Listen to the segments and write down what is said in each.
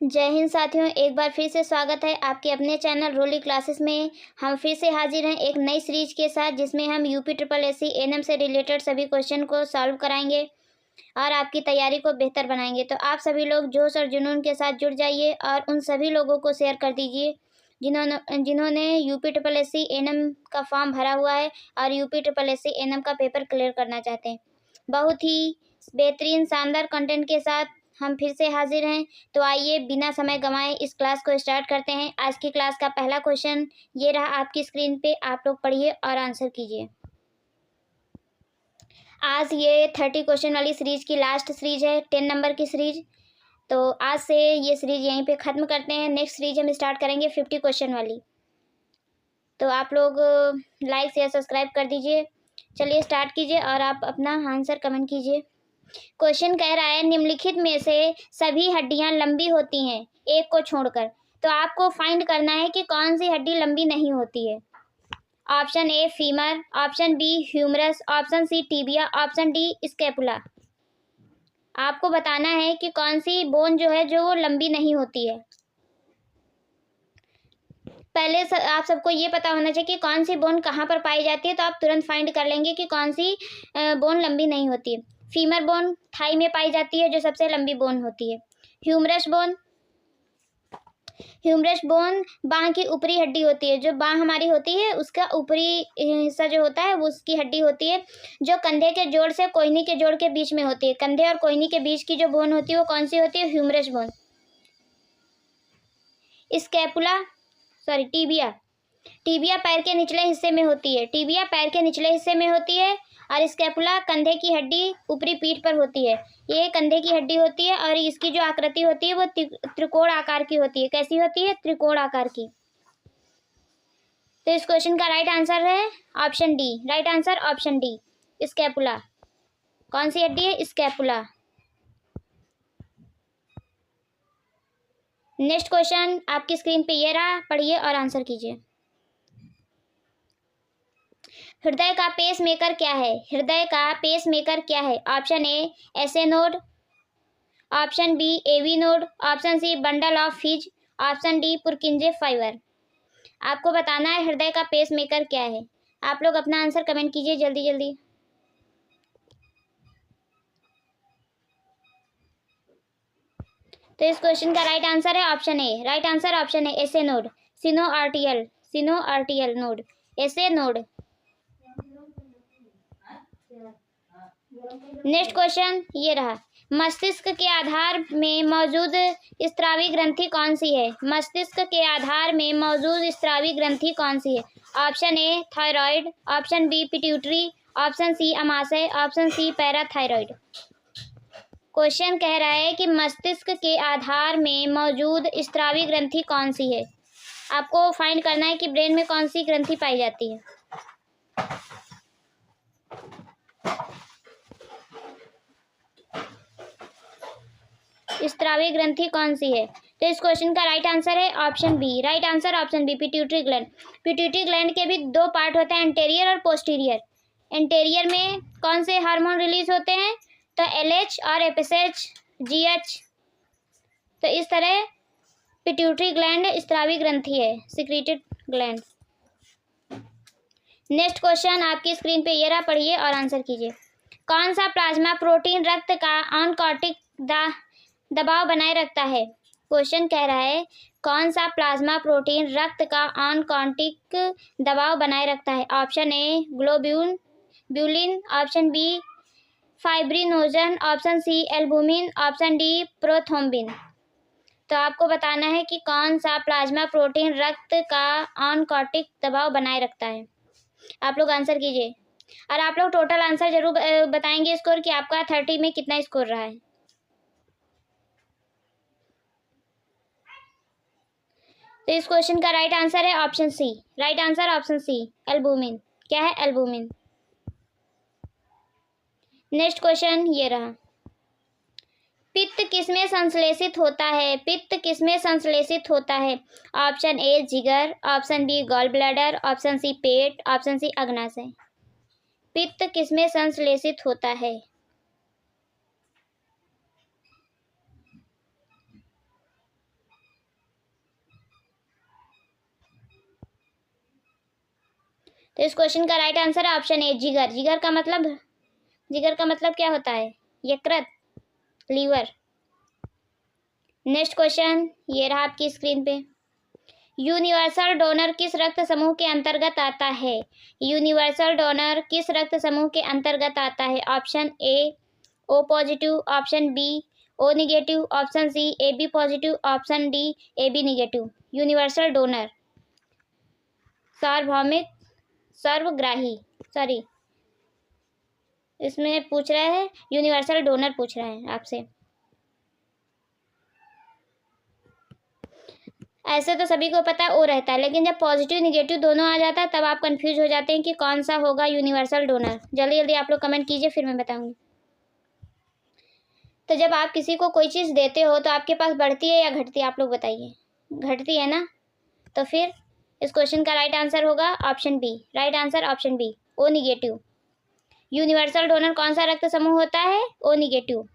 जय हिंद साथियों, एक बार फिर से स्वागत है आपके अपने चैनल रोली क्लासेस में। हम फिर से हाजिर हैं एक नई सीरीज के साथ, जिसमें हम यूपी ट्रिपल एससी एएनएम से रिलेटेड सभी क्वेश्चन को सॉल्व कराएंगे और आपकी तैयारी को बेहतर बनाएंगे। तो आप सभी लोग जोश और जुनून के साथ जुड़ जाइए और उन सभी लोगों को शेयर कर दीजिए जिन्होंने यूपी ट्रिपल एससी एएनएम का फॉर्म भरा हुआ है और यूपी ट्रिपल एससी एएनएम का पेपर क्लियर करना चाहते हैं। बहुत ही बेहतरीन शानदार कंटेंट के साथ हम फिर से हाजिर हैं। तो आइए बिना समय गंवाए इस क्लास को स्टार्ट करते हैं। आज की क्लास का पहला क्वेश्चन ये रहा आपकी स्क्रीन पे, आप लोग पढ़िए और आंसर कीजिए। आज ये 30 क्वेश्चन वाली सीरीज की लास्ट सीरीज है, 10 नंबर की सीरीज। तो आज से ये सीरीज यहीं पे ख़त्म करते हैं। नेक्स्ट सीरीज हम स्टार्ट करेंगे 50 क्वेश्चन वाली। तो आप लोग लाइक शेयर सब्सक्राइब कर दीजिए। चलिए स्टार्ट कीजिए और आप अपना आंसर कमेंट कीजिए। क्वेश्चन कह रहा है निम्नलिखित में से सभी हड्डियां लंबी होती हैं एक को छोड़कर। तो आपको फाइंड करना है कि कौन सी हड्डी लंबी नहीं होती है। Option A femur, option B humerus, option C tibia, option D scapula. आपको बताना है कि कौन सी बोन जो है जो वो लंबी नहीं होती है। पहले आप सबको ये पता होना चाहिए कि कौन सी बोन कहाँ पर पाई जाती है, तो आप तुरंत फाइंड कर लेंगे कि कौन सी बोन लंबी नहीं होती है। फीमर बोन थाई में पाई जाती है, जो सबसे लंबी बोन होती है। ह्यूमरस बोन बांह की ऊपरी हड्डी होती है। जो बांह हमारी होती है उसका ऊपरी हिस्सा जो होता है वो उसकी हड्डी होती है, जो कंधे के जोड़ से कोहनी के जोड़ के बीच में होती है। कंधे और कोहनी के बीच की जो बोन होती है वो कौन सी होती है? Humerus bone. टिबिया पैर के निचले हिस्से में होती है। टिबिया पैर के निचले हिस्से में होती है और स्कैपुला कंधे की हड्डी ऊपरी पीठ पर होती है। ये कंधे की हड्डी होती है और इसकी जो आकृति होती है वो त्रिकोण आकार की होती है। कैसी होती है? त्रिकोण आकार की। तो इस क्वेश्चन का राइट आंसर है option D. Right answer option D, scapula. कौन सी हड्डी है? स्कैपुला। नेक्स्ट क्वेश्चन आपकी स्क्रीन पे ये रहा, पढ़िए और आंसर कीजिए। हृदय का पेस मेकर क्या है? हृदय का पेस मेकर क्या है? Option A SA node, option B AV node, option C bundle of His, option D Purkinje fibre. आपको बताना है हृदय का पेस मेकर क्या है। आप लोग अपना आंसर कमेंट कीजिए जल्दी जल्दी। तो इस क्वेश्चन का राइट आंसर है option A. Right answer option A, SA node, synonym आर्टियल node, SA node. Next question ये रहा, मस्तिष्क के आधार में मौजूद स्रावी ग्रंथि कौन सी है? मस्तिष्क के आधार में मौजूद स्रावी ग्रंथि कौन सी है? Option A thyroid, option B pituitary, option C अमाशय, ऑप्शन सी पैराथायराइड। क्वेश्चन कह रहा है कि मस्तिष्क के आधार में मौजूद स्रावी ग्रंथि कौन सी है। आपको फाइंड करना है कि ब्रेन में कौन सी ग्रंथि पाई जाती है। स्रावी ग्रंथि कौन सी है? तो इस क्वेश्चन का राइट आंसर है option B. Right answer option B, pituitary gland. Pituitary gland के भी दो पार्ट होते हैं, एंटेरियर और पोस्टीरियर। एंटेरियर में कौन से हार्मोन रिलीज होते हैं? तो एलएच और एफएसएच, जीएच। तो इस तरह पिट्यूटरी ग्लैंड स्रावी ग्रंथि है, सिक्रीटेड ग्लैंड। नेक्स्ट क्वेश्चन आपकी स्क्रीन पे ये रहा, पढ़िए और आंसर कीजिए। कौन सा प्लाज्मा प्रोटीन रक्त का ऑनकोटिक दबाव बनाए रखता है? क्वेश्चन कह रहा है कौन सा प्लाज्मा प्रोटीन रक्त का ऑनकोटिक दबाव बनाए रखता है? Option A globulin, option B fibrinogen, option C albumin, option D prothrombin. तो आपको बताना है कि कौन सा प्लाज्मा प्रोटीन रक्त का ऑनकोटिक दबाव बनाए रखता है। आप लोग आंसर कीजिए और आप लोग टोटल आंसर जरूर बताएंगे स्कोर कि आपका 30 में कितना स्कोर रहा है। तो इस क्वेश्चन का राइट आंसर है option C. Right answer option C, albumin. क्या है? एल्बुमिन। नेक्स्ट क्वेश्चन ये रहा, पित्त किसमें संश्लेषित होता है? पित्त किसमें संश्लेषित होता है? ऑप्शन ए जिगर, option B gall bladder, option C पेट, ऑप्शन सी अग्नाशय। पित्त किसमें संश्लेषित होता है? तो इस क्वेश्चन का राइट आंसर है ऑप्शन ए जिगर। जिगर का मतलब क्या होता है? यकृत, लीवर। नेक्स्ट क्वेश्चन ये रहा आपकी स्क्रीन पे। यूनिवर्सल डोनर किस रक्त समूह के अंतर्गत आता है? यूनिवर्सल डोनर किस रक्त समूह के अंतर्गत आता है? Option A O positive, option B O negative, option C A B positive, option D A B negative. Universal donor सार्वभौमिक सर्वग्राही, सॉरी इसमें पूछ रहा है यूनिवर्सल डोनर पूछ रहा है आपसे। ऐसे तो सभी को पता है ओ रहता है, लेकिन जब पॉजिटिव निगेटिव दोनों आ जाता है तब आप कंफ्यूज हो जाते हैं कि कौन सा होगा यूनिवर्सल डोनर। जल्दी जल्दी आप लोग कमेंट कीजिए, फिर मैं बताऊंगी। तो जब आप किसी को कोई चीज़ देते हो तो आपके पास बढ़ती है या घटती है? आप लोग बताइए। घटती है ना? तो फिर इस क्वेश्चन का राइट आंसर होगा option B. Right answer option B, O negative. Universal donor कौन सा रक्त समूह होता है? O negative.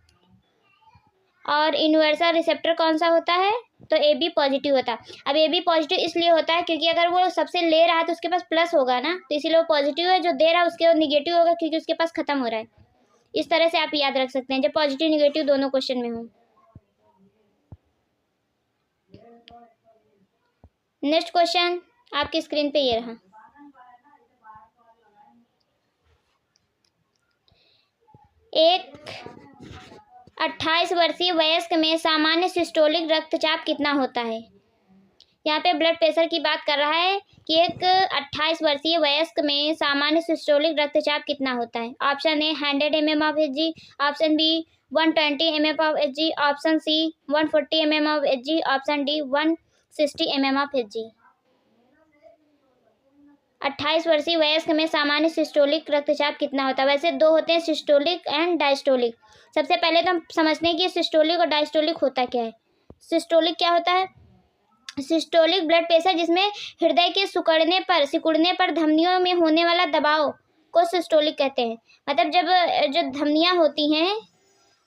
और यूनिवर्सल रिसेप्टर कौन सा होता है? तो ए बी पॉजिटिव होता है। अब ए बी पॉजिटिव इसलिए होता है क्योंकि अगर वो सबसे ले रहा है तो उसके पास प्लस होगा ना, तो इसीलिए वो पॉजिटिव है। जो दे रहा है उसके निगेटिव होगा क्योंकि उसके पास खत्म हो रहा है। इस तरह से आप याद रख सकते हैं जब पॉजिटिव निगेटिव दोनों क्वेश्चन में हो। नेक्स्ट क्वेश्चन आपकी स्क्रीन पे ये रहा। एक 28 वर्षीय वयस्क में सामान्य सिस्टोलिक रक्तचाप कितना होता है? यहाँ पे ब्लड प्रेशर की बात कर रहा है कि एक 28 वर्षीय वयस्क में सामान्य सिस्टोलिक रक्तचाप कितना होता है? Option A 100 mm/Hg, option B 120 mm/Hg, option C 140 mm/Hg, option D 160 mm/Hg। 28 वर्षीय वयस्क में सामान्य सिस्टोलिक रक्तचाप कितना होता है? वैसे दो होते हैं, सिस्टोलिक एंड डायस्टोलिक। सबसे पहले तो हम समझते हैं कि सिस्टोलिक और डायस्टोलिक होता क्या है। सिस्टोलिक क्या होता है? सिस्टोलिक ब्लड प्रेशर जिसमें हृदय के सिकुड़ने पर धमनियों में होने वाला दबाव को सिस्टोलिक कहते हैं। मतलब जब जो धमनियां होती हैं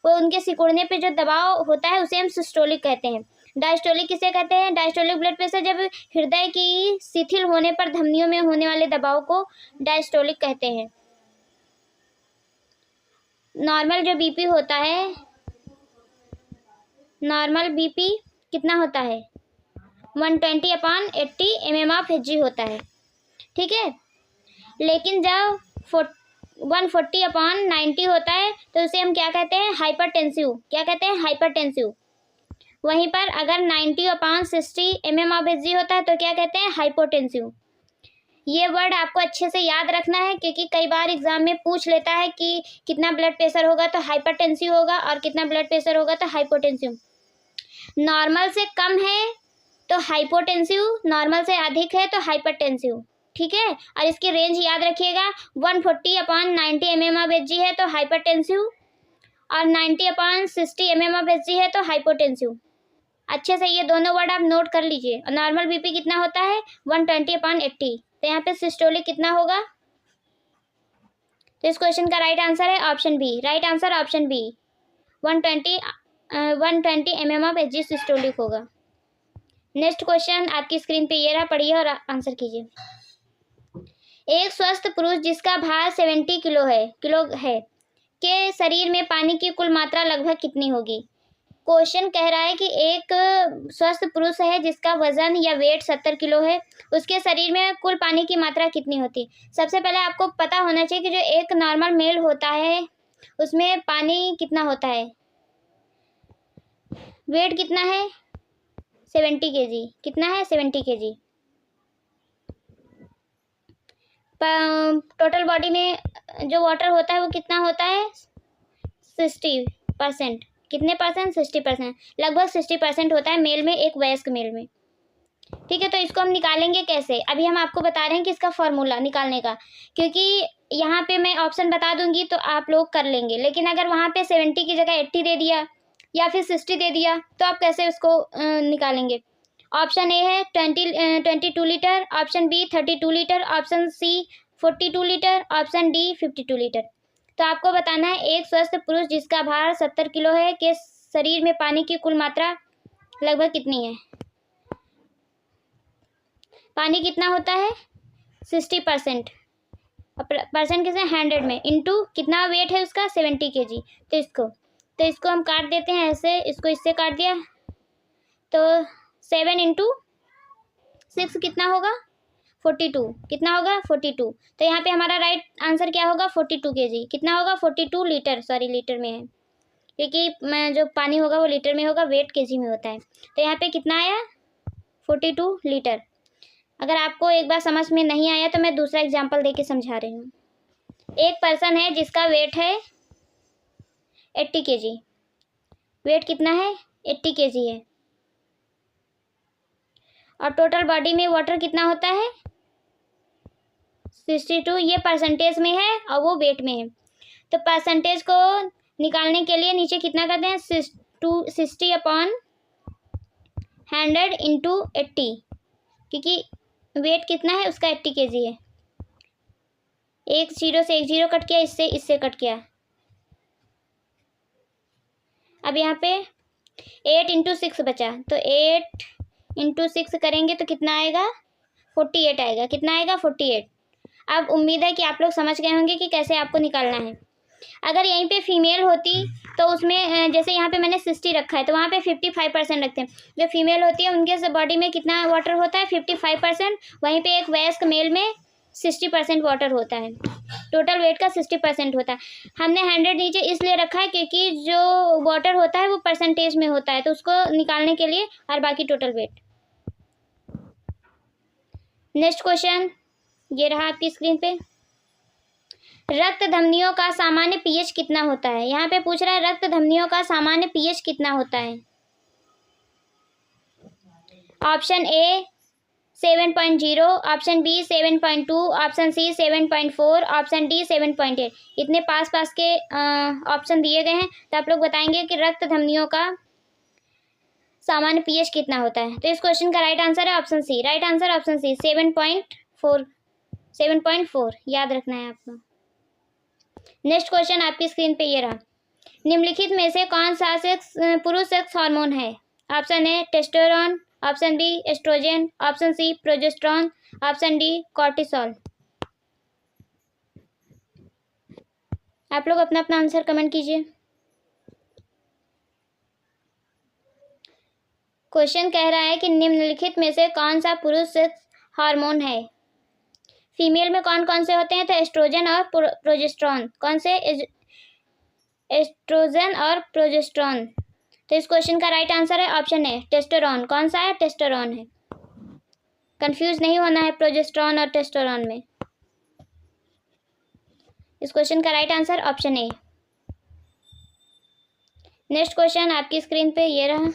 वो उनके सिकुड़ने पे जो दबाव होता है उसे हम सिस्टोलिक कहते हैं। डायस्टोलिक किसे कहते हैं? डायस्टोलिक ब्लड प्रेशर जब हृदय की शिथिल होने पर धमनियों में होने वाले दबाव को डायस्टोलिक कहते हैं। नॉर्मल जो बीपी होता है, नॉर्मल बीपी कितना होता है? 120/80 mm/Hg होता है, ठीक है। लेकिन जब 140/90 होता है तो उसे हम क्या कहते हैं? हाइपरटेंसिव। क्या कहते हैं? हाइपरटेंसिव। वहीं पर अगर 90/60 mm/Hg होता है तो क्या कहते हैं? हाइपोटेंसिव। ये वर्ड आपको अच्छे से याद रखना है क्योंकि कई बार एग्जाम में पूछ लेता है कि कितना ब्लड प्रेशर होगा तो हाइपरटेंसिव होगा और कितना ब्लड प्रेशर होगा तो हाइपोटेंसिव। नॉर्मल से कम है तो हाइपोटेंसिव, नॉर्मल से अधिक है तो हाइपरटेंसिव, ठीक है। और इसकी रेंज याद रखिएगा, 140/90 mm/Hg है तो हाइपरटेंसिव और 90/60 mm/Hg है तो हाइपोटेंसिव। अच्छे से ये दोनों वर्ड आप नोट कर लीजिए। और नॉर्मल बीपी कितना होता है? 120/80। तो यहाँ पे सिस्टोलिक कितना होगा? तो इस क्वेश्चन का राइट आंसर है option B. Right answer option B, 120 mm/Hg systolic होगा। नेक्स्ट क्वेश्चन आपकी स्क्रीन पे ये रहा, पढ़िए और आंसर कीजिए। एक स्वस्थ पुरुष जिसका भार 70 किलो है के शरीर में पानी की कुल मात्रा लगभग कितनी होगी? क्वेश्चन कह रहा है कि एक स्वस्थ पुरुष है जिसका वजन या वेट 70 किलो है, उसके शरीर में कुल पानी की मात्रा कितनी होती है? सबसे पहले आपको पता होना चाहिए कि जो एक नॉर्मल मेल होता है उसमें पानी कितना होता है। वेट कितना है? 70 kg। कितना है? 70 kg। टोटल बॉडी में जो वाटर होता है वो कितना होता है? 60%। कितने परसेंट? 60%। लगभग 60% होता है मेल में, एक वयस्क मेल में, ठीक है। तो इसको हम निकालेंगे कैसे? अभी हम आपको बता रहे हैं कि इसका फॉर्मूला निकालने का, क्योंकि यहाँ पे मैं ऑप्शन बता दूंगी तो आप लोग कर लेंगे, लेकिन अगर वहाँ पे 70 की जगह 80 दे दिया या फिर 60 दे दिया तो आप कैसे उसको निकालेंगे? ऑप्शन ए है 22 litre, option B 32 litre, option C 42 litre, option D 52 litre. तो आपको बताना है एक स्वस्थ पुरुष जिसका भार 70 किलो है के शरीर में पानी की कुल मात्रा लगभग कितनी है। पानी कितना होता है? 60%। परसेंट किसे, 100 में, इंटू कितना वेट है उसका, 70 kg। तो इसको हम काट देते हैं ऐसे, इसको इससे काट दिया तो 7 इंटू 6 कितना होगा, 42। कितना होगा, 42। तो यहाँ पे हमारा राइट आंसर क्या होगा, 42 kg। कितना होगा, 42 लीटर, सॉरी लीटर में है क्योंकि मैं जो पानी होगा वो लीटर में होगा, वेट केजी में होता है। तो यहाँ पे कितना आया, 42 लीटर। अगर आपको एक बार समझ में नहीं आया तो मैं दूसरा एग्जांपल देके समझा रही हूँ। एक पर्सन है जिसका वेट है 80 kg। वेट कितना है, 80 kg है, और टोटल बॉडी में वाटर कितना होता है, 62। ये परसेंटेज में है और वो वेट में है। तो परसेंटेज को निकालने के लिए नीचे कितना करते हैं, 60/100 इंटू 80, क्योंकि वेट कितना है उसका, 80 kg है। एक जीरो से एक जीरो कट किया, इससे कट किया। अब यहाँ पे 8 इंटू 6 बचा, तो 8 इंटू 6 करेंगे तो कितना आएगा, 48 आएगा। कितना आएगा, 48। अब उम्मीद है कि आप लोग समझ गए होंगे कि कैसे आपको निकालना है। अगर यहीं पे फीमेल होती तो उसमें जैसे यहाँ पे मैंने 60 रखा है तो वहाँ पे 55% रखते हैं। जो फीमेल होती है उनके बॉडी में कितना वाटर होता है, 55%। वहीं पे एक वयस्क मेल में 60% वाटर होता है। टोटल वेट का 60% होता है। हमने 100 नीचे इसलिए रखा है क्योंकि जो वाटर होता है वो परसेंटेज में होता है, तो उसको निकालने के लिए, और बाकी टोटल वेट। नेक्स्ट क्वेश्चन ये रहा आपकी स्क्रीन पे। रक्त धमनियों का सामान्य पीएच कितना होता है। यहाँ पे पूछ रहा है रक्त धमनियों का सामान्य पीएच कितना होता है। Option A 7.0, option B 7.2, option C 7.4, option D 7.8। इतने पास के ऑप्शन दिए गए हैं, तो आप लोग बताएंगे कि रक्त धमनियों का सामान्य पीएच कितना होता है। तो इस क्वेश्चन का राइट आंसर है option C. Right answer option C, 7.4 याद रखना है आपको। नेक्स्ट क्वेश्चन आपकी स्क्रीन पे ये रहा। निम्नलिखित में से कौन सा पुरुष सेक्स हार्मोन है। Option A testosterone, option B oestrogen, option C progesterone, option D cortisol. आप लोग अपना अपना आंसर कमेंट कीजिए। क्वेश्चन कह रहा है कि निम्नलिखित में से कौन सा पुरुष सेक्स हार्मोन है। फीमेल में कौन कौन से होते हैं, तो एस्ट्रोजन और प्रोजेस्टेरोन। कौन से, एस्ट्रोजन और प्रोजेस्टेरोन। तो इस क्वेश्चन का राइट आंसर है ऑप्शन ए टेस्टोस्टेरोन। कौन सा है, टेस्टोस्टेरोन है। कंफ्यूज नहीं होना है प्रोजेस्टेरोन और टेस्टोस्टेरोन में। इस क्वेश्चन का right answer option A. Next question आपकी स्क्रीन पे ये रहा।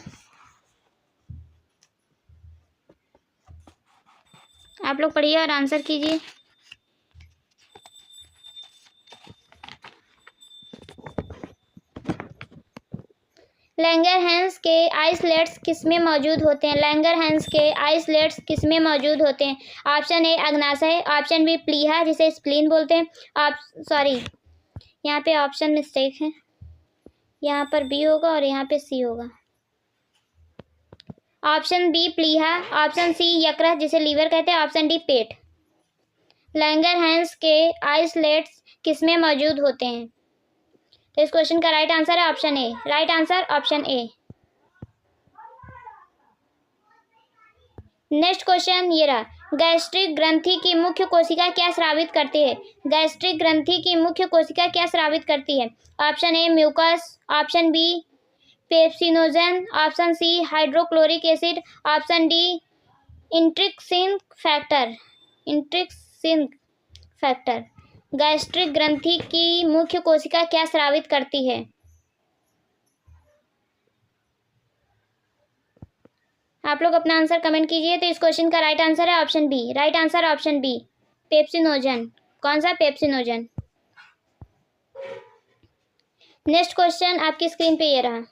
आप लोग पढ़िए और आंसर कीजिए। लैंगरहैंस के आइसलेट्स किसमें मौजूद होते हैं। लैंगरहैंस के आइसलेट्स किसमें मौजूद होते हैं। ऑप्शन ए अग्नाशय, ऑप्शन बी प्लीहा जिसे स्प्लीन बोलते हैं, सॉरी यहाँ पे ऑप्शन मिस्टेक है, यहाँ पर बी होगा और यहाँ पे सी होगा। ऑप्शन बी प्लीहा, ऑप्शन सी यकृत जिसे लीवर कहते हैं, ऑप्शन डी पेट। लैंगरहैंस के आइसलेट्स किसमें मौजूद होते हैं। तो इस क्वेश्चन का राइट आंसर है option A. Right answer option A. Next question ये रहा। गैस्ट्रिक ग्रंथि की मुख्य कोशिका क्या स्रावित करती है। गैस्ट्रिक ग्रंथि की मुख्य कोशिका क्या स्रावित करती है। Option A mucus, option B pepsinogen, option C hydrochloric acid, option D intrinsic factor. Intrinsic factor. Gastric ग्रंथि की मुख्य कोशिका क्या स्रावित करती है। आप लोग अपना आंसर कमेंट कीजिए। तो इस क्वेश्चन का राइट आंसर है option B. Right answer option B pepsinogen. कौन सा, पेप्सिनोजन। नेक्स्ट क्वेश्चन आपकी स्क्रीन पे ये रहा।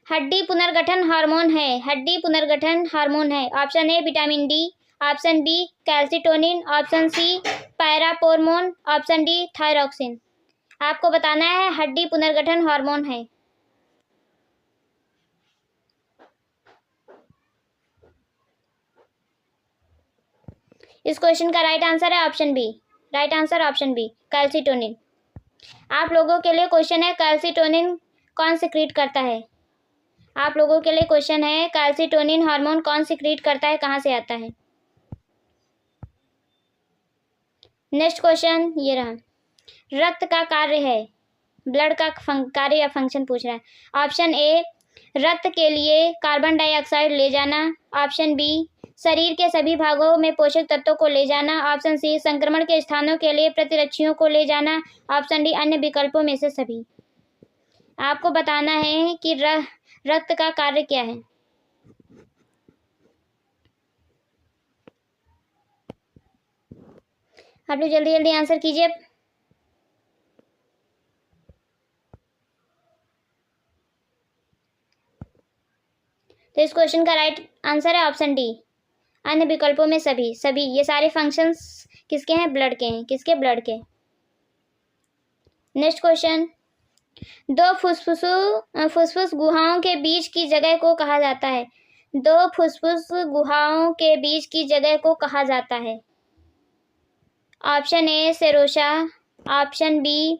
हड्डी पुनर्गठन हार्मोन है। हड्डी पुनर्गठन हार्मोन है। Option A vitamin D, option B calcitonin, option C parathormone, option D thyroxine. आपको बताना है हड्डी पुनर्गठन हार्मोन है। इस क्वेश्चन का राइट आंसर है option B. Right answer option B calcitonin. आप लोगों के लिए क्वेश्चन है, कैल्सिटोनिन कौन सिक्रीट करता है? आप लोगों के लिए क्वेश्चन है, कैल्सिटोनिन हार्मोन कौन सिक्रीट करता है, कहाँ से आता है? नेक्स्ट क्वेश्चन ये रहा, रक्त का कार्य है, ब्लड का कार्य या फंक्शन पूछ रहा है। ऑप्शन ए रक्त के लिए कार्बन डाइऑक्साइड ले जाना, ऑप्शन बी शरीर के सभी भागों में पोषक तत्वों को ले जाना, ऑप्शन सी संक्रमण के स्थानों के लिए प्रतिरक्षियों को ले जाना, ऑप्शन डी अन्य विकल्पों में से सभी। आपको बताना है कि रक्त का कार्य क्या है। आप लोग जल्दी जल्दी आंसर कीजिए। तो इस क्वेश्चन का राइट आंसर है ऑप्शन डी अन्य विकल्पों में सभी। सभी ये सारे फंक्शंस किसके हैं? ब्लड के हैं। किसके? ब्लड के। नेक्स्ट क्वेश्चन, दो फुसफुस गुहाओं के बीच की जगह को कहा जाता है। दो फुसफुस गुहाओं के बीच की जगह को कहा जाता है। Option A serosa, option B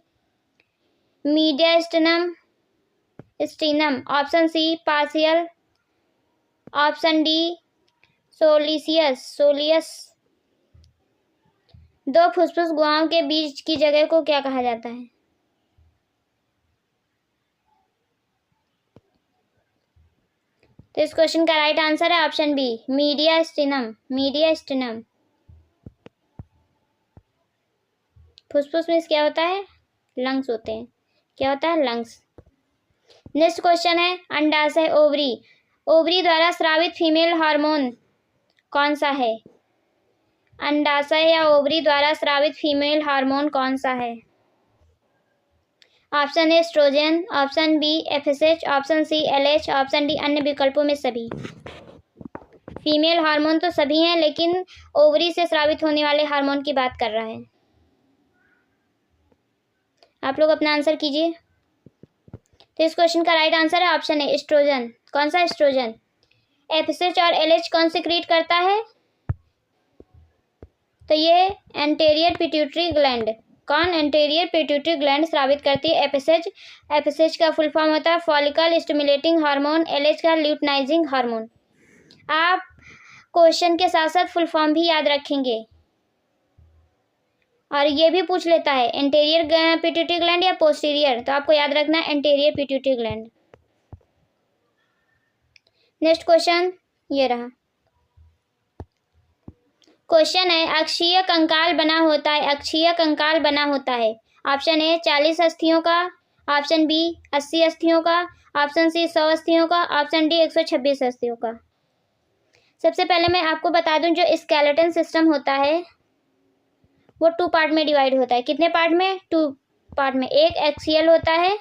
mediastinum sternum, option C partial, option D soleus. दो फुसफुस गुहाओं के बीच की जगह को क्या कहा जाता है? तो इस क्वेश्चन का राइट आंसर है ऑप्शन बी मीडियास्टिनम। फुसफुस में क्या होता है? लंग्स होते हैं। क्या होता है? लंग्स। नेक्स्ट क्वेश्चन है, अंडाशय ओवरी द्वारा स्रावित फीमेल हार्मोन कौन सा है? अंडाशय या ओवरी द्वारा स्रावित फीमेल हार्मोन कौन सा है? Option A oestrogen, option B FSH, option C LH, option D अन्य विकल्पों में सभी। फीमेल हार्मोन तो सभी हैं, लेकिन ओवरी से स्रावित होने वाले हार्मोन की बात कर रहा है। आप लोग अपना आंसर कीजिए। तो इस क्वेश्चन का राइट आंसर है ऑप्शन ए एस्ट्रोजन। कौन सा एस्ट्रोजन? एफएसएच और एलएच कौन सिक्रीट करता है? तो ये एंटेरियर पिट्यूटरी ग्लैंड। कौन? एंटेरियर पिट्यूटरी ग्लैंड स्रावित करती है एफएसएच। एफएसएच का फुल फॉर्म होता है फॉलिकल स्टिमुलेटिंग हार्मोन, एलएच का ल्यूटनाइजिंग हार्मोन। आप क्वेश्चन के साथ साथ फुल फॉर्म भी याद रखेंगे, और ये भी पूछ लेता है एंटेरियर पिट्यूटरी ग्लैंड या पोस्टीरियर, तो आपको याद रखना है anterior pituitary gland. Next question ये रहा, क्वेश्चन है अक्षीय कंकाल बना होता है। अक्षीय कंकाल बना होता है। ऑप्शन ए 40 अस्थियों का, ऑप्शन बी 80 अस्थियों का, ऑप्शन सी 100 अस्थियों का, ऑप्शन डी 126 अस्थियों का। सबसे पहले मैं आपको बता दूं, जो स्केलेटन सिस्टम होता है वो 2 पार्ट में डिवाइड होता है। कितने पार्ट में? 2 पार्ट में। एक एक्सियल होता है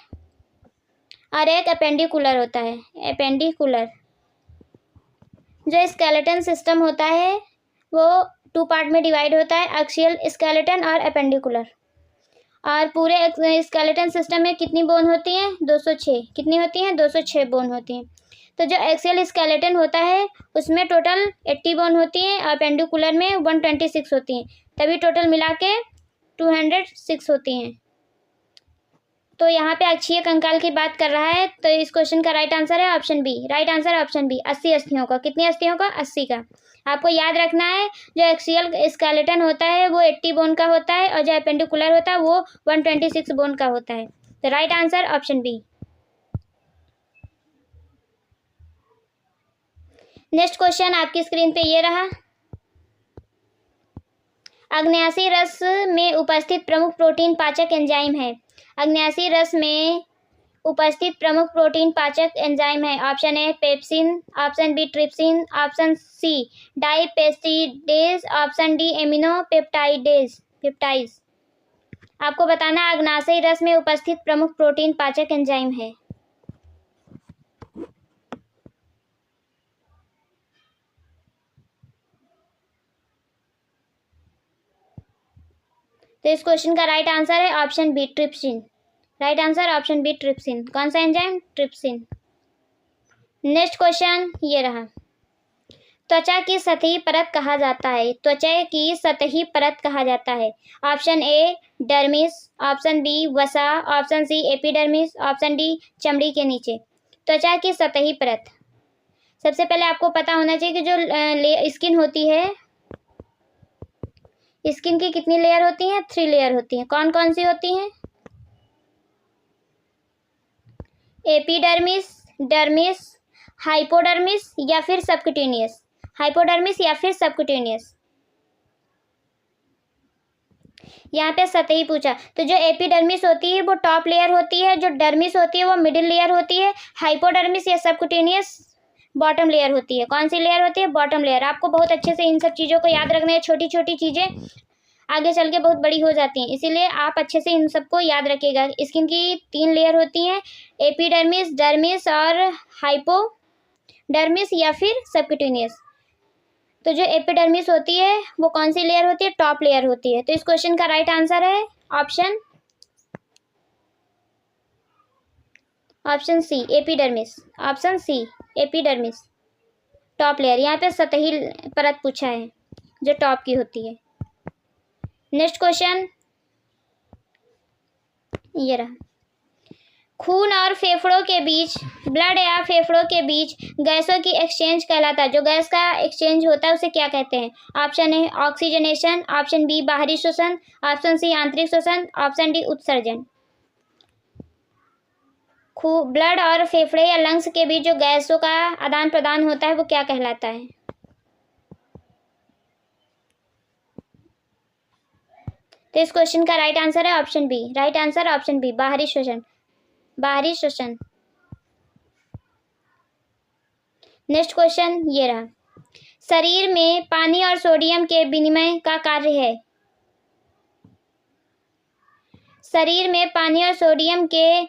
और एक अपेंडिकुलर होता है। अपेंडिकुलर जो स्केलेटन सिस्टम होता है वो 2 पार्ट में डिवाइड होता है, एक्सियल स्केलेटन और अपेंडिकुलर। और पूरे स्केलेटन सिस्टम में कितनी बोन होती हैं? 206। कितनी होती हैं? 206 बोन होती हैं। तो जो एक्सियल स्केलेटन होता है उसमें टोटल 80 बोन होती हैं, और अपेंडिकुलर में 126 होती हैं, तभी टोटल मिला के 206 होती हैं। तो यहाँ पे अक्षीय कंकाल की बात कर रहा है, तो इस क्वेश्चन का राइट आंसर है ऑप्शन बी। राइट आंसर है ऑप्शन बी 80 अस्थियों का। कितनी अस्थियों का? 80 का। आपको याद रखना है जो एक्सियल स्केलेटन होता है वो 80 बोन का होता है, और जो अपेंडिकुलर होता है वो 126 बोन का होता है। तो right answer option B. Next question आपकी स्क्रीन पे ये रहा, अग्न्याशी रस में उपस्थित प्रमुख प्रोटीन पाचक एंजाइम है। अग्न्याशी रस में उपस्थित प्रमुख प्रोटीन पाचक एंजाइम है। Option A pepsin, option B trypsin, option C dipeptidase, option D amino peptides. आपको बताना है अग्न्याशी रस में उपस्थित प्रमुख प्रोटीन पाचक एंजाइम है। तो इस क्वेश्चन का राइट आंसर है option B trypsin. Right answer option B trypsin. कौन सा एंजाइम? ट्रिप्सिन। नेक्स्ट क्वेश्चन ये रहा, त्वचा की सतही परत कहा जाता है? त्वचा की सतही परत कहा जाता है? Option A dermis, option B वसा, option C epidermis, option D चमड़ी के नीचे। त्वचा की सतही परत, सबसे पहले आपको पता होना चाहिए कि जो स्किन होती है, स्किन की कितनी लेयर होती हैं? 3 लेयर होती हैं। कौन कौन सी होती हैं? एपिडर्मिस, डर्मिस, हाइपोडर्मिस या फिर सबक्यूटेनियस। हाइपोडर्मिस या फिर सबक्यूटेनियस। यहाँ पे सतही पूछा, तो जो एपिडर्मिस होती है वो टॉप लेयर होती है, जो डर्मिस होती है वो मिडिल लेयर होती है, हाइपोडर्मिस या सबक्यूटेनियस बॉटम लेयर होती है। कौन सी लेयर होती है? Bottom layer. आपको बहुत अच्छे से इन सब चीज़ों को याद रखना है। छोटी छोटी चीज़ें आगे चल के बहुत बड़ी हो जाती हैं, इसीलिए आप अच्छे से इन सबको याद रखिएगा। स्किन की 3 लेयर होती हैं, एपिडर्मिस, डर्मिस और हाइपोडर्मिस या फिर सबक्यूटेनियस। तो जो एपिडर्मिस होती है वो कौन सी लेयर होती है? टॉप लेयर होती है। तो इस क्वेश्चन का राइट आंसर है option C epidermis. Option C epidermis top layer. यहाँ पे सतही परत पूछा है जो टॉप की होती है। नेक्स्ट क्वेश्चन ये रहा, खून और फेफड़ों के बीच, ब्लड या फेफड़ों के बीच गैसों की एक्सचेंज कहलाता है। जो गैस का एक्सचेंज होता है उसे क्या कहते हैं? Option A oxygenation, option B बाहरी श्वसन, ऑप्शन सी आंतरिक श्वसन, ऑप्शन डी उत्सर्जन। ब्लड और फेफड़े या लंग्स के बीच जो गैसों का आदान प्रदान होता है वो क्या कहलाता है? तो इस क्वेश्चन का राइट आंसर है option B. Right answer option B, बाहरी श्वसन। बाहरी श्वसन। नेक्स्ट क्वेश्चन ये रहा, शरीर में पानी और सोडियम के विनिमय का कार्य है। शरीर में पानी और सोडियम के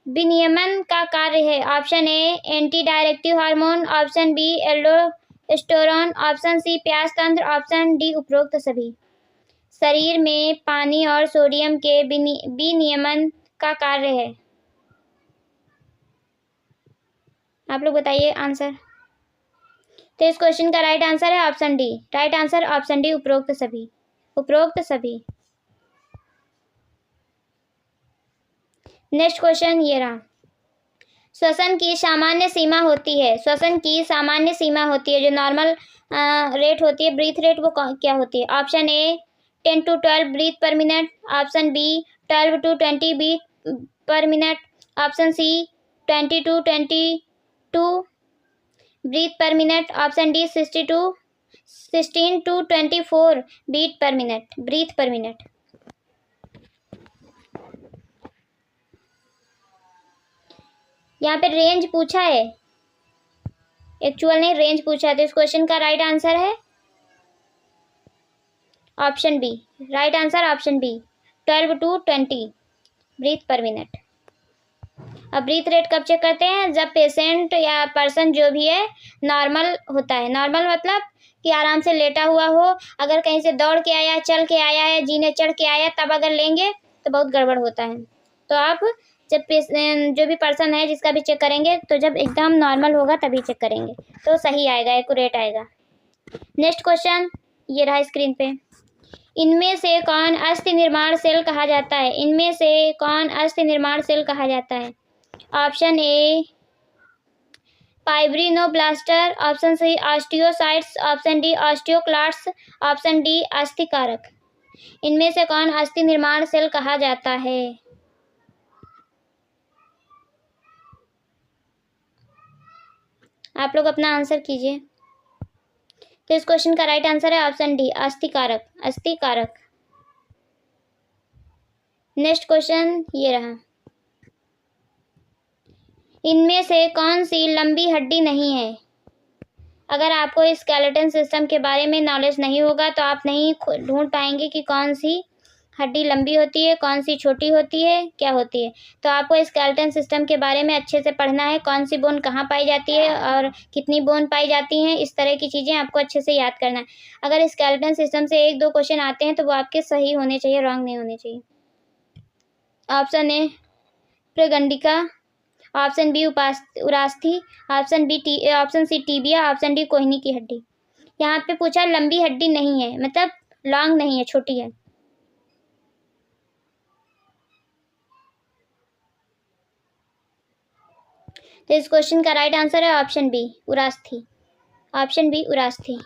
विनियमन का कार्य है। Option A anti directive hormone, option B aldosterone, option C प्यास तंत्र, ऑप्शन डी उपरोक्त सभी। शरीर में पानी और सोडियम के विनियमन का कार्य है। आप लोग बताइए आंसर। तो इस क्वेश्चन का राइट आंसर है option D. Right answer option D, उपरोक्त सभी। उपरोक्त सभी। नेक्स्ट क्वेश्चन ये रहा, श्वसन की सामान्य सीमा होती है। श्वसन की सामान्य सीमा होती है, जो नॉर्मल रेट होती है, ब्रीथ रेट, वो क्या होती है? Option A 10 to 12 breath per minute, option B 12 to 20 breath per minute, option C 20 to 22 breath per minute, option D 16 to 24 breath per minute. यहाँ पे रेंज पूछा है, एक्चुअल नहीं, रेंज पूछा है। तो इस क्वेश्चन का राइट आंसर है option B. Right answer option B, 12 to 20 breath per minute. अब ब्रीथ रेट कब चेक करते हैं? जब पेशेंट या पर्सन जो भी है नॉर्मल होता है। नॉर्मल मतलब कि आराम से लेटा हुआ हो, अगर कहीं से दौड़ के आया, चल के आया है, जीने चढ़ के आया, तब अगर लेंगे तो बहुत गड़बड़ होता है। तो आप जब जो भी पर्सन है जिसका भी चेक करेंगे, तो जब एकदम नॉर्मल होगा तभी चेक करेंगे, तो सही आएगा, एक्यूरेट आएगा। नेक्स्ट क्वेश्चन ये रहा स्क्रीन पे, इनमें से कौन अस्थि निर्माण सेल कहा जाता है? इनमें से कौन अस्थि निर्माण सेल कहा जाता है? Option A fibroblast, option C osteocytes, option D osteoclast, option D अस्थिकारक। इनमें से कौन अस्थि निर्माण सेल कहा जाता है? आप लोग अपना आंसर कीजिए। तो इस क्वेश्चन का राइट आंसर है ऑप्शन डी अस्थिकारक। अस्थिकारक। नेक्स्ट क्वेश्चन ये रहा, इनमें से कौन सी लंबी हड्डी नहीं है? अगर आपको स्केलेटन सिस्टम के बारे में नॉलेज नहीं होगा तो आप नहीं ढूंढ पाएंगे कि कौन सी हड्डी लंबी होती है, कौन सी छोटी होती है, क्या होती है। तो आपको स्केलेटन सिस्टम के बारे में अच्छे से पढ़ना है, कौन सी बोन कहाँ पाई जाती है और कितनी बोन पाई जाती हैं, इस तरह की चीज़ें आपको अच्छे से याद करना है। अगर स्केलेटन सिस्टम से 1-2 क्वेश्चन आते हैं तो वो आपके सही होने चाहिए, रॉन्ग नहीं होने चाहिए। ऑप्शन ए प्रगंडिका, ऑप्शन बी उरास्थी, option C tibia, option D कोहनी की हड्डी। यहाँ पे पूछा लंबी हड्डी नहीं है, मतलब लॉन्ग नहीं है, छोटी है। तो इस क्वेश्चन का राइट आंसर है ऑप्शन बी, उरास्थी। ऑप्शन बी, उरास्थी।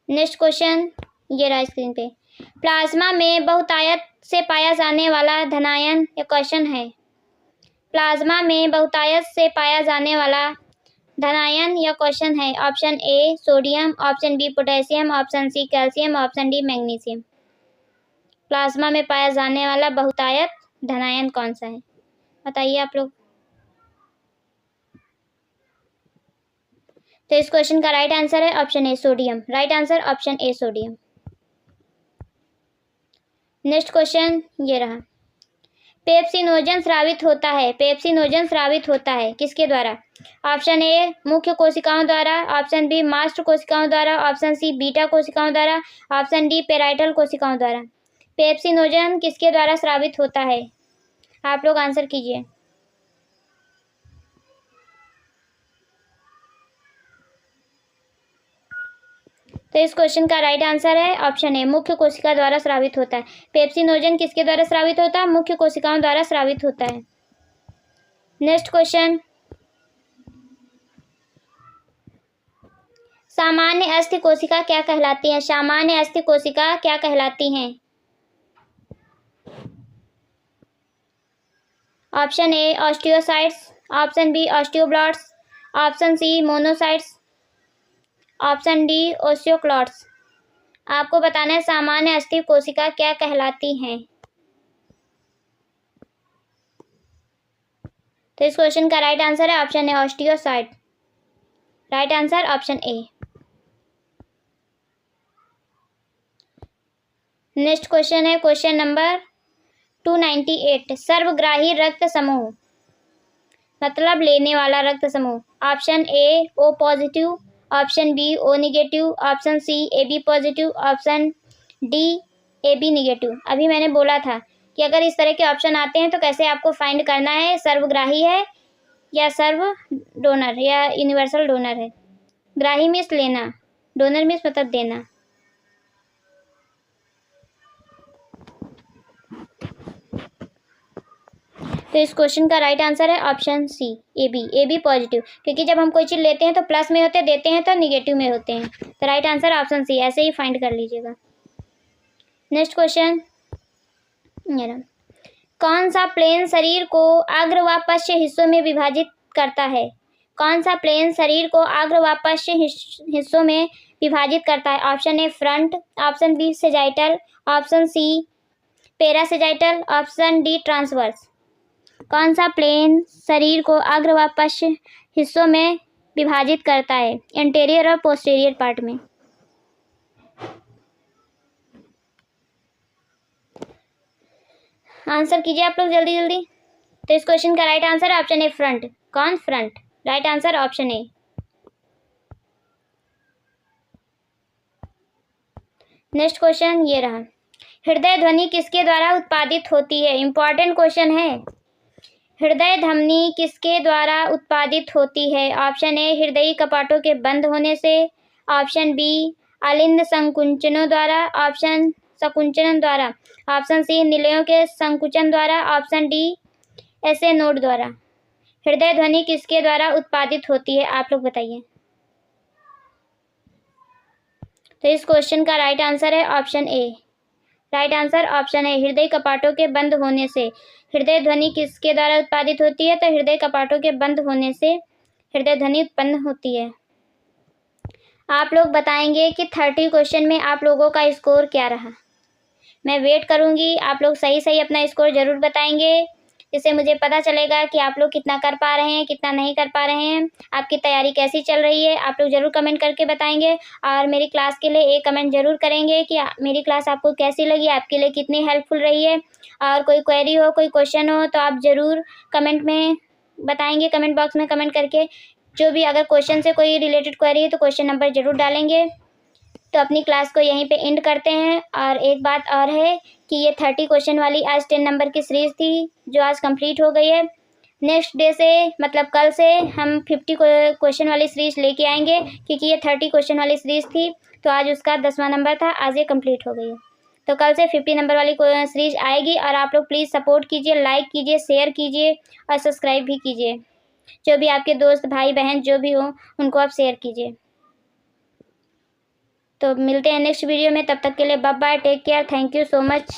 नेक्स्ट क्वेश्चन ये रहा स्क्रीन पे। प्लाज्मा में बहुतायत से पाया जाने वाला धनायन, ये क्वेश्चन है। प्लाज्मा में बहुतायत से पाया जाने वाला धनायन, यह क्वेश्चन है। Option A sodium, option B potassium, option C calcium, option D magnesium. Plasma में पाया जाने वाला बहुतायत धनायन कौन सा है, बताइए आप लोग। तो इस क्वेश्चन का राइट आंसर है option A sodium. Right answer option A sodium. Next question ये रहा। पेप्सिनोजन स्रावित होता है, पेप्सिनोजन स्रावित होता है किसके द्वारा। ऑप्शन ए मुख्य कोशिकाओं द्वारा, ऑप्शन बी मास्टर कोशिकाओं द्वारा, ऑप्शन सी बीटा कोशिकाओं द्वारा, ऑप्शन डी पेराइटल कोशिकाओं द्वारा। पेप्सिनोजन किसके द्वारा स्रावित होता है, आप लोग आंसर कीजिए। तो इस क्वेश्चन का राइट आंसर है ऑप्शन ए मुख्य कोशिका द्वारा स्रावित होता है। पेप्सिनोजन किसके द्वारा स्रावित होता है, मुख्य कोशिकाओं द्वारा स्रावित होता है। Next question. सामान्य अस्थि कोशिका क्या कहलाती है, सामान्य अस्थि कोशिका क्या कहलाती हैं। Option A osteocytes, option B osteoblasts, option C monocytes, option D osteoclast. आपको बताना है सामान्य अस्थि कोशिका क्या कहलाती हैं। तो इस क्वेश्चन का राइट आंसर है option A osteocyte. Right answer option A. Next question है क्वेश्चन नंबर 298। सर्वग्राही रक्त समूह, मतलब लेने वाला रक्त समूह। Option A O positive, option B O negative, option C A B positive, option D A B negative. अभी मैंने बोला था कि अगर इस तरह के ऑप्शन आते हैं तो कैसे आपको फाइंड करना है, सर्वग्राही है या सर्व डोनर या यूनिवर्सल डोनर है। ग्राही मीन्स लेना, डोनर मीन्स मतलब देना। तो इस क्वेश्चन का राइट आंसर है option C A B positive, क्योंकि जब हम कोई चीज़ लेते हैं तो प्लस में होते हैं, देते हैं तो निगेटिव में होते हैं। तो राइट आंसर ऑप्शन सी, ऐसे ही फाइंड कर लीजिएगा। नेक्स्ट क्वेश्चन, कौन सा प्लेन शरीर को अग्र व पश्च हिस्सों में विभाजित करता है। कौन सा प्लेन शरीर को अग्र व पश्च हिस्सों में विभाजित करता है। Option A front, option B sagittal, option C parasagittal, option D transverse. कौन सा प्लेन शरीर को अग्र व पश्च हिस्सों में विभाजित करता है, इंटीरियर और पोस्टीरियर पार्ट में। आंसर कीजिए आप लोग जल्दी जल्दी। तो इस क्वेश्चन का राइट आंसर है ऑप्शन ए फ्रंट। कौन, front. Right answer option A. Next question ये रहा। हृदय ध्वनि किसके द्वारा उत्पादित होती है, इंपॉर्टेंट क्वेश्चन है। हृदय ध्वनि किसके द्वारा उत्पादित होती है। ऑप्शन ए हृदयी कपाटों के बंद होने से, ऑप्शन बी अलिंद संकुंचनों द्वारा, ऑप्शन संकुंचन द्वारा, ऑप्शन सी निलयों के संकुचन द्वारा, ऑप्शन डी ऐसे नोड द्वारा। हृदय ध्वनि किसके द्वारा उत्पादित होती है, आप लोग बताइए। तो इस क्वेश्चन का राइट आंसर है ऑप्शन ए। राइट आंसर ऑप्शन ए, हृदय कपाटों के बंद होने से। हृदय ध्वनि किसके द्वारा उत्पादित होती है, तो हृदय कपाटों के बंद होने से हृदय ध्वनि उत्पन्न होती है। आप लोग बताएंगे कि 30 क्वेश्चन में आप लोगों का स्कोर क्या रहा। मैं वेट करूंगी, आप लोग सही सही अपना स्कोर जरूर बताएंगे, जिससे मुझे पता चलेगा कि आप लोग कितना कर पा रहे हैं, कितना नहीं कर पा रहे हैं, आपकी तैयारी कैसी चल रही है। आप लोग ज़रूर कमेंट करके बताएंगे और मेरी क्लास के लिए एक कमेंट ज़रूर करेंगे कि मेरी क्लास आपको कैसी लगी, आपके लिए कितनी हेल्पफुल रही है। और कोई क्वेरी हो, कोई क्वेश्चन हो तो आप ज़रूर कमेंट में बताएंगे, कमेंट बॉक्स में कमेंट करके। जो भी अगर क्वेश्चन से कोई रिलेटेड क्वेरी है तो क्वेश्चन नंबर ज़रूर डालेंगे। तो अपनी क्लास को यहीं पे एंड करते हैं। और एक बात और है कि ये 30 क्वेश्चन वाली आज 10 नंबर की सीरीज़ थी जो आज कंप्लीट हो गई है। नेक्स्ट डे से मतलब कल से हम 50 क्वेश्चन वाली सीरीज लेके आएंगे, क्योंकि ये 30 क्वेश्चन वाली सीरीज थी, तो आज उसका 10वां नंबर था, आज ये कंप्लीट हो गई है। तो कल से 50 नंबर वाली सीरीज आएगी और आप लोग प्लीज़ सपोर्ट कीजिए, लाइक कीजिए, शेयर कीजिए और सब्सक्राइब भी कीजिए। जो भी आपके दोस्त भाई बहन जो भी हो उनको आप शेयर कीजिए। तो मिलते हैं नेक्स्ट वीडियो में, तब तक के लिए bye bye, take care, thank you so much.